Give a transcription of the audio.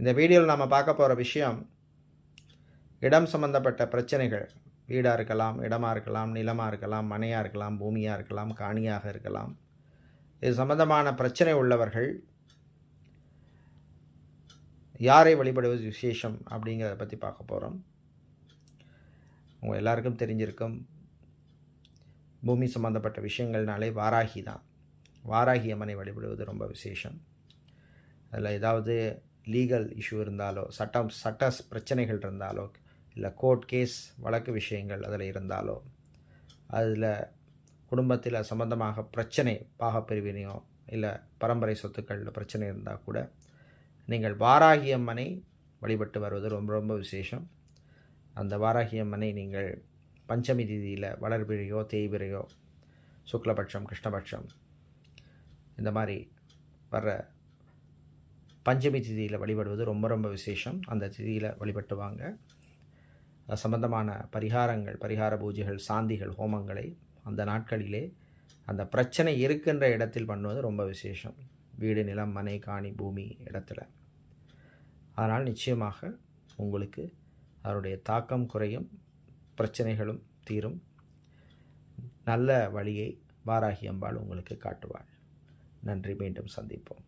இந்த வீடியோவில் நம்ம பார்க்க போகிற விஷயம் இடம் சம்பந்தப்பட்ட பிரச்சனைகள். வீடாக இருக்கலாம், இடமாக இருக்கலாம், நிலமாக இருக்கலாம், மனையாக இருக்கலாம், பூமியாக இருக்கலாம், காணியாக இருக்கலாம். இது சம்பந்தமான பிரச்சனை உள்ளவர்கள் யாரை வழிபடுவது விசேஷம் அப்படிங்கிறத பற்றி பார்க்க போகிறோம். உங்கள் எல்லாருக்கும் தெரிஞ்சிருக்கும், பூமி சம்பந்தப்பட்ட விஷயங்கள்னாலே வாராகி தான். வாராகி அம்மனை வழிபடுவது ரொம்ப விசேஷம். அதில் ஏதாவது லீகல் இஷ்யூ இருந்தாலோ, சட்ட பிரச்சனைகள் இருந்தாலோ, இல்லை கோர்ட் கேஸ் வழக்கு விஷயங்கள் அதில் இருந்தாலோ, அதில் குடும்பத்தில் சம்பந்தமாக பிரச்சனை, பாகப்பிரிவினையோ இல்லை பரம்பரை சொத்துக்களில் பிரச்சனை இருந்தால் கூட நீங்கள் வாராகி அம்மனை வழிபட்டு வருவது ரொம்ப ரொம்ப விசேஷம். அந்த வாராகி அம்மனை நீங்கள் பஞ்சமி திதியில் வளர்பிறையோ தேய்பிறையோ சுக்லபட்சம் கிருஷ்ணபட்சம் இந்த மாதிரி வர்ற பஞ்சமி திதியில் வழிபடுவது ரொம்ப ரொம்ப விசேஷம். அந்த திதியில் வழிபட்டு வாங்க. சம்பந்தமான பரிகாரங்கள், பரிகார பூஜைகள், சாந்திகள், ஹோமங்களை அந்த நாட்களிலே அந்த பிரச்சனை இருக்கின்ற இடத்தில் பண்ணுவது ரொம்ப விசேஷம். வீடு, நிலம், மனை, காணி, பூமி இடத்துல. அதனால் நிச்சயமாக உங்களுக்கு அதனுடைய தாக்கம் குறையும், பிரச்சனைகளும் தீரும். நல்ல வழியை வாராகி அம்பாள் உங்களுக்கு காட்டுவாள். நன்றி. மீண்டும் சந்திப்போம்.